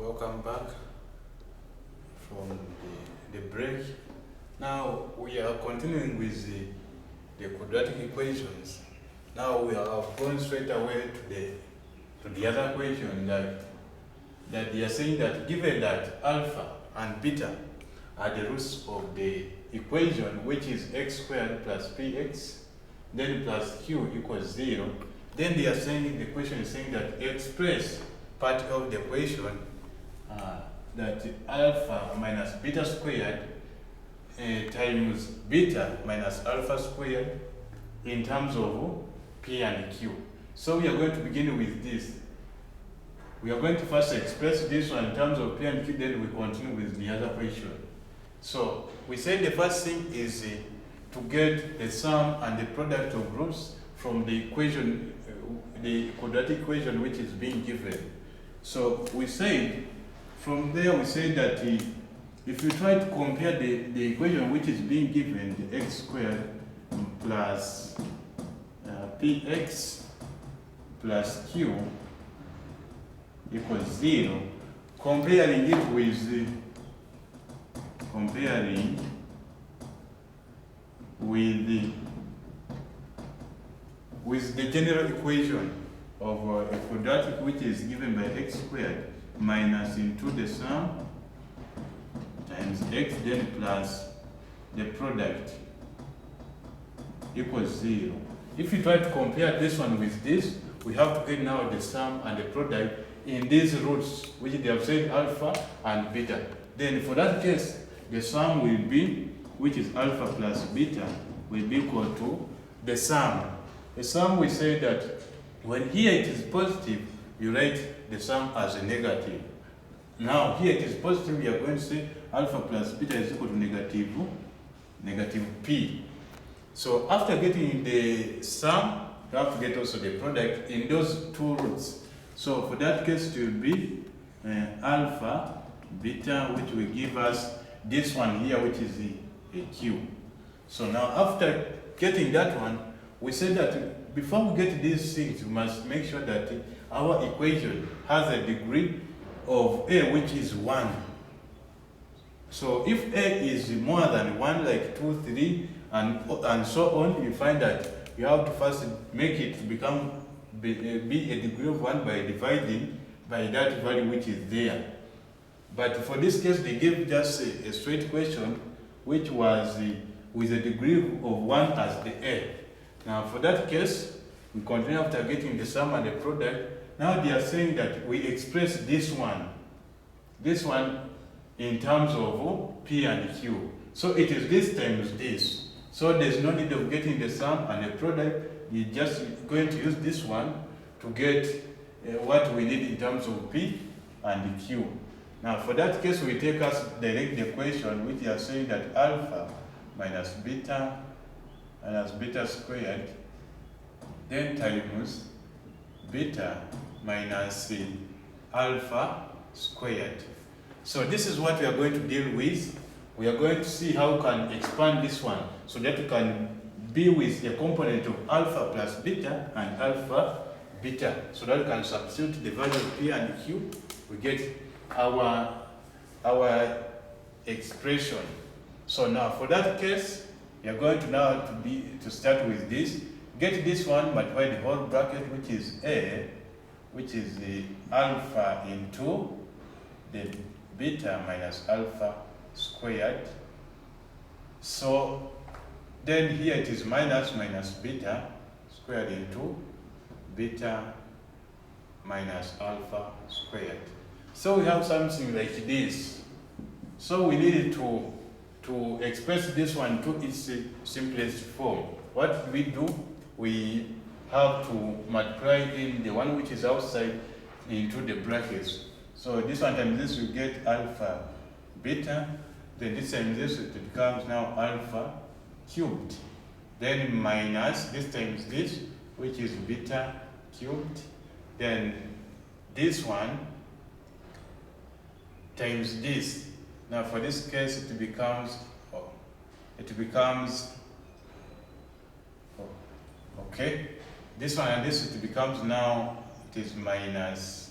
Welcome back from the break. Now we are continuing with the quadratic equations. Now we are going straight away to the other equation that they are saying that given that alpha and beta are the roots of the equation, which is x squared plus px, then plus q equals 0, then they are saying, the question is saying that express part of the equation that alpha minus beta squared times beta minus alpha squared in terms of p and q. So we are going to begin with this. We are going to first express this one in terms of p and q, then we continue with the other equation. So we said the first thing is to get the sum and the product of roots from the equation, the quadratic equation which is being given. So we said, from there we said that if you try to compare the equation which is being given, the x squared plus px plus q equals 0, comparing it with the general equation of a quadratic which is given by x squared minus into the sum times x, then plus the product equals 0. If you try to compare this one with this, we have to get now the sum and the product in these roots, which they have said alpha and beta. Then for that case, the sum will be, which is alpha plus beta, will be equal to the sum. The sum, we say that when here it is positive, you write the sum as a negative. Now here it is positive, we are going to say alpha plus beta is equal to negative p. So after getting the sum, you have to get also the product in those two roots. So for that case, it will be alpha beta, which will give us this one here, which is a q. So now after getting that one, we said that before we get these things, we must make sure that our equation has a degree of a which is 1. So if a is more than 1, like 2, 3, and so on, you find that you have to first make it become be a degree of 1 by dividing by that value which is there. But for this case, they gave just a straight question, which was with a degree of 1 as the a. Now for that case, we continue after getting the sum and the product. Now they are saying that we express this one in terms of p and q. So it is this times this. So there's no need of getting the sum and the product. You're just going to use this one to get what we need in terms of p and q. Now for that case, we take us direct the equation, which are saying that alpha minus beta squared, then times beta minus alpha squared. So this is what we are going to deal with. We are going to see how we can expand this one so that we can be with a component of alpha plus beta and alpha beta, so that we can substitute the value of p and q. We get our expression. So now for that case, we are going to now to start with this. Get this one, multiply the whole bracket, which is a, which is the alpha into the beta minus alpha squared. So then here it is minus beta squared into beta minus alpha squared. So we have something like this. So we need to express this one to its simplest form. What do? We have to multiply in the one which is outside into the brackets. So this one times this, you get alpha beta. Then this times this, it becomes now alpha cubed. Then minus this times this, which is beta cubed. Then this one times this. Now for this case, it becomes okay. This one and this, it becomes now, it is minus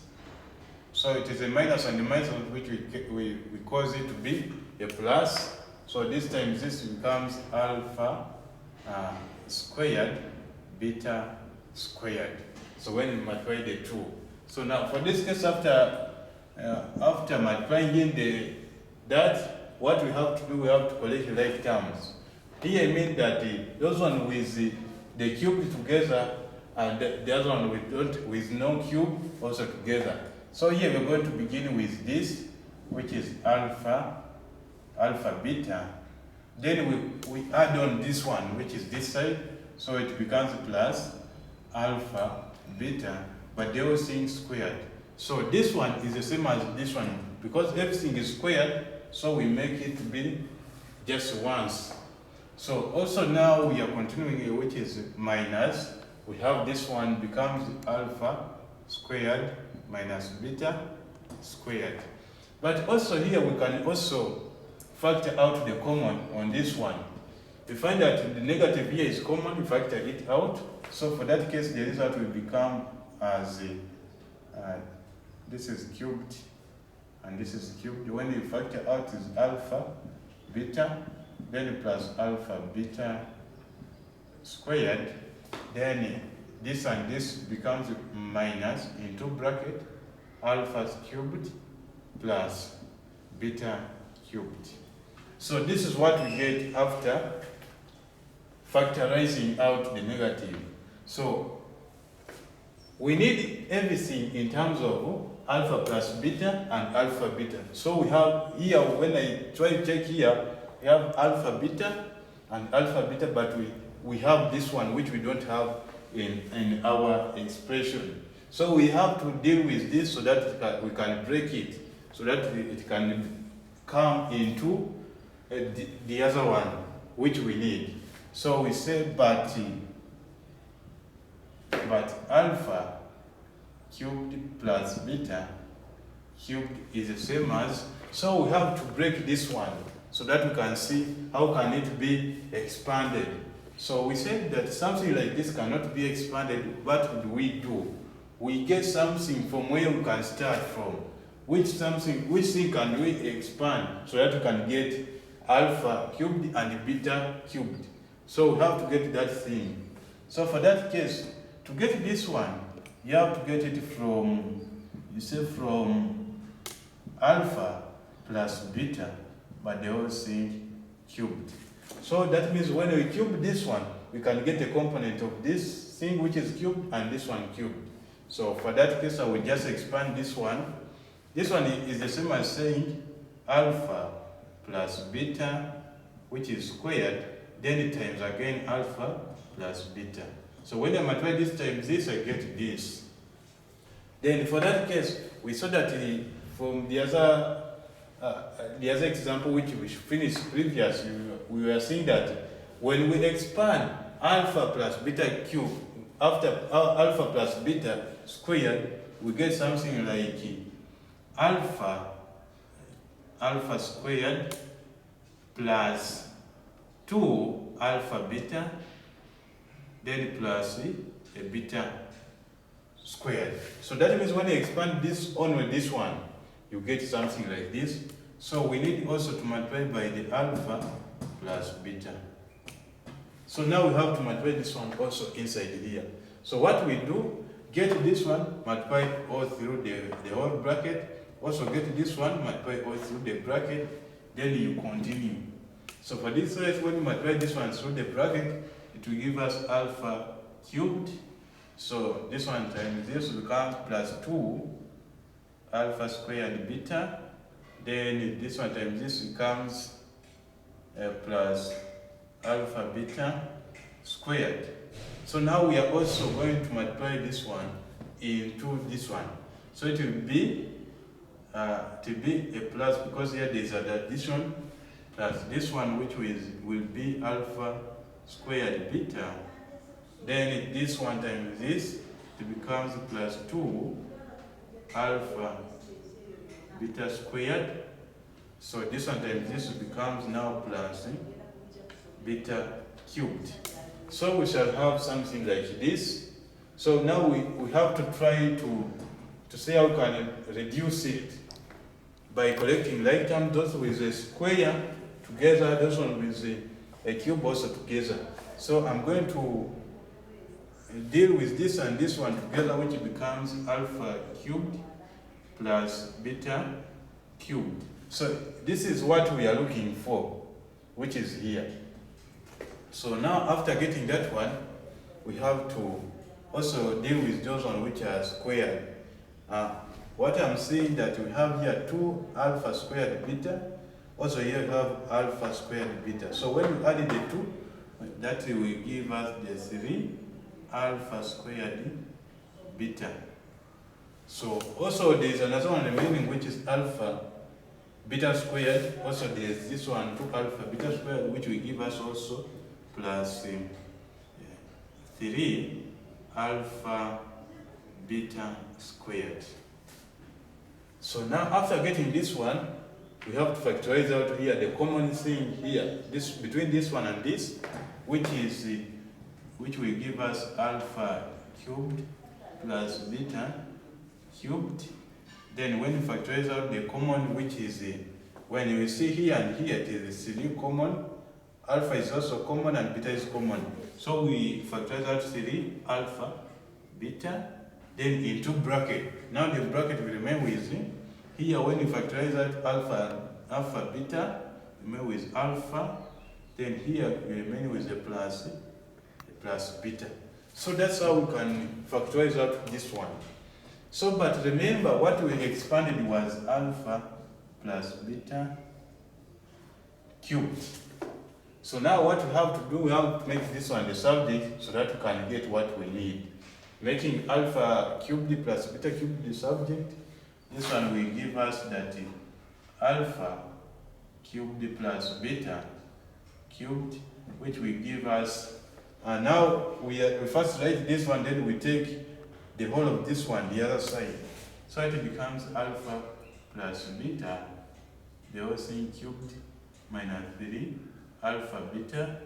So it is a minus and a minus which we cause it to be a plus. So this time this becomes alpha squared beta squared. So when we multiply the two. So now for this case, after multiplying in that, what we have to do, we have to collect like terms. Here I mean that those one with the cube together and the other one with no cube also together. So here we're going to begin with this, which is alpha beta. Then we add on this one, which is this side, so it becomes plus alpha beta, but they're all saying squared. So this one is the same as this one, because everything is squared, so we make it be just once. So also now we are continuing here, which is minus. We have this one becomes alpha squared minus beta squared. But also here we can also factor out the common on this one. We find that the negative here is common, we factor it out. So for that case, the result will become as this is cubed and this is cubed. When you factor out is alpha beta, then plus alpha beta squared, then this and this becomes minus into bracket alpha cubed plus beta cubed. So this is what we get after factorizing out the negative. So we need everything in terms of alpha plus beta and alpha beta. So we have here, when I try to check here, we have alpha beta and alpha beta, but we have this one which we don't have in our expression. So we have to deal with this so that we can break it, so that it can come into the other one which we need. So we say but alpha cubed plus beta cubed is the same as, so we have to break this one so that we can see how can it be expanded. So we said that something like this cannot be expanded. What do? We get something from where we can start from. Which thing can we expand so that we can get alpha cubed and beta cubed? So we have to get that thing. So for that case, to get this one, you have to get it from, from alpha plus beta, but they all say cubed. So that means when we cube this one, we can get a component of this thing which is cubed and this one cubed. So for that case, I will just expand this one. This one is the same as saying alpha plus beta, which is squared, then it times again alpha plus beta. So when I multiply this times this, I get this. Then for that case, we saw that from the other example which we finished previously, we were seeing that when we expand alpha plus beta cube after alpha plus beta squared, we get something like alpha squared plus 2 alpha beta, then plus a beta squared. So that means when you expand this on with this one, you get something like this. So we need also to multiply by the alpha plus beta. So now we have to multiply this one also inside here. So what we do, get this one, multiply all through the whole bracket. Also get this one, multiply all through the bracket. Then you continue. So for this case, when you multiply this one through the bracket, it will give us alpha cubed. So this one times this becomes plus 2 alpha squared beta. Then this one times this becomes plus alpha beta squared. So now we are also going to multiply this one into this one. So it will be a plus, because here there is an addition, plus this one which will be alpha squared beta. Then this one times this, it becomes plus 2 alpha beta squared. So this one times this becomes now plus beta cubed. So we shall have something like this. So now we have to try to to see how we can reduce it by collecting like terms, those with a square together, those one with a cube also together. So I'm going to deal with this and this one together, which becomes alpha cubed plus beta cubed. So this is what we are looking for, which is here. So now after getting that one, we have to also deal with those ones which are squared. What I'm saying that we have here 2 alpha squared beta, also here we have alpha squared beta. So when we add the 2, that will give us the 3 alpha squared beta. So also there is another one remaining which is alpha beta squared. Also there is this one 2 alpha beta squared, which will give us also plus 3 alpha beta squared. So now after getting this one, we have to factorize out here the common thing here, this between this one and this, which will give us alpha cubed plus beta cubed. Then when you factorize out the common, which is when you see here and here, it is 3 common, alpha is also common and beta is common. So we factorize out 3 alpha beta, then into bracket. Now the bracket will remain with here when you factorize out alpha beta, remain with alpha, then here we remain with a plus beta. So that's how we can factorize out this one. So but remember what we expanded was alpha plus beta cubed. So now what we have to do, we have to make this one the subject so that we can get what we need. Making alpha cubed plus beta cubed the subject, this one will give us that alpha cubed plus beta cubed, which will give us, now we first write this one, then we take the whole of this one, the other side. So it becomes alpha plus beta, the whole thing cubed, minus 3 alpha beta,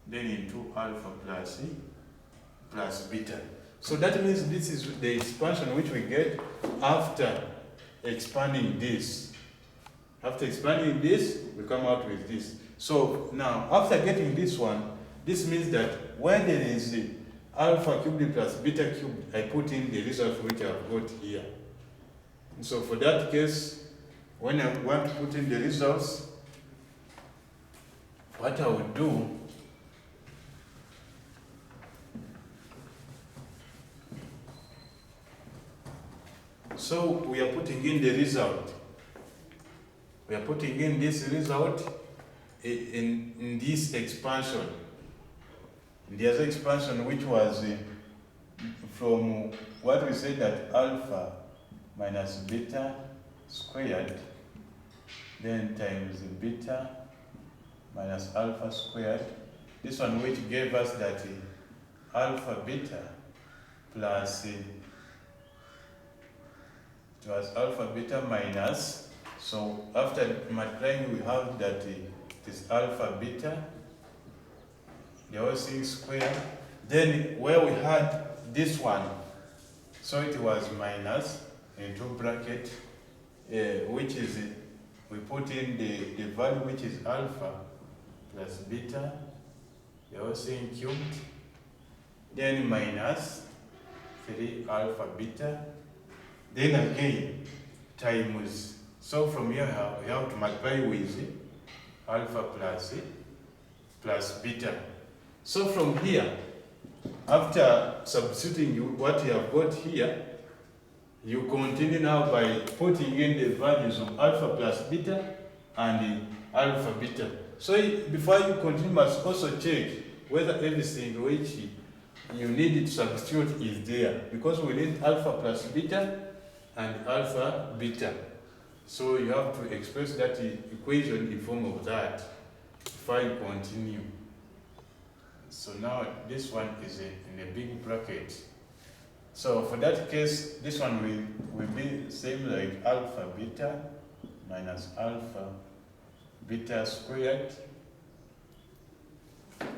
then into alpha plus beta. So that means this is the expansion which we get after expanding this. After expanding this, we come out with this. So now, after getting this one, this means that when there is alpha cubed plus beta cubed, I put in the result which I've got here. And so for that case, when I want to put in the results, what I would do, so we are putting in the result. We are putting in this result in this expansion. In the other expansion, which was from what we said that alpha minus beta squared, then times beta minus alpha squared. This one which gave us that alpha beta plus it was alpha beta minus, so after multiplying we have that it is alpha beta, the whole thing squared. Then where we had this one, so it was minus into bracket, which is we put in the value which is alpha plus beta, the whole thing cubed, then minus 3 alpha beta, then again times, so from here we have to multiply with alpha plus beta. So from here, after substituting what you have got here, you continue now by putting in the values of alpha plus beta and alpha beta. So before you continue, you must also check whether everything which you need to substitute is there, because we need alpha plus beta and alpha beta. So you have to express that equation in form of that before you continue. So now this one is in a big bracket. So for that case, this one will be same like alpha beta minus alpha beta squared.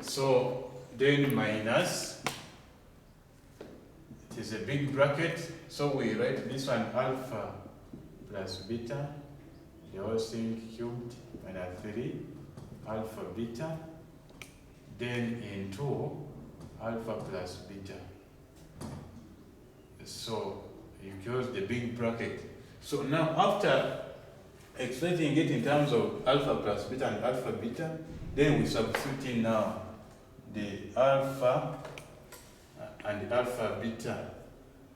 So then minus it is a big bracket, so we write this one alpha plus beta, the whole thing cubed minus 3 alpha beta, then into alpha plus beta. So you close the big bracket. So now after expressing it in terms of alpha plus beta and alpha beta, then we substitute in now the alpha and alpha beta.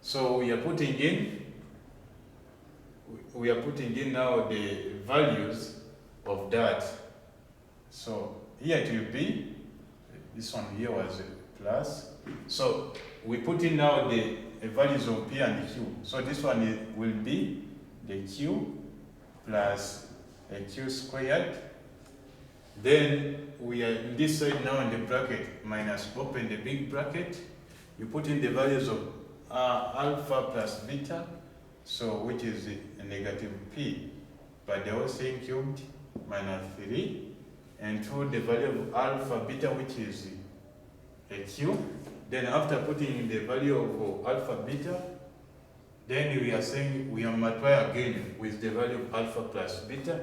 So we are putting in now the values of that. So here it will be, this one here was plus. So we put in now the values of P and Q. So this one will be the Q plus a Q squared. Then we are in this side now in the bracket, minus open the big bracket. You put in the values of alpha plus beta, so which is a negative P, but the whole thing cubed minus 3, and to the value of alpha beta, which is a Q. Then after putting in the value of alpha beta, then we are saying we are multiply again with the value of alpha plus beta,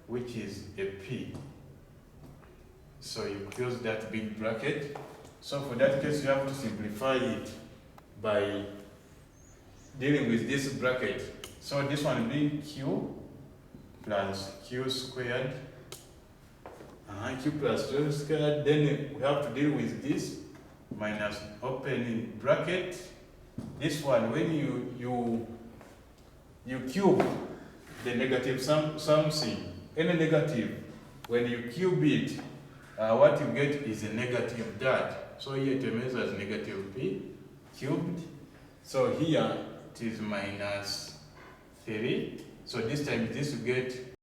which is a P. So you close that big bracket. So for that case, you have to simplify it by dealing with this bracket. So this one being Q plus Q squared, Q plus Q squared. Then we have to deal with this minus opening bracket. This one, when you cube the negative something, any negative, when you cube it, what you get is a negative that. So here it remains as negative P cubed. So here it is minus 3. So this time this will get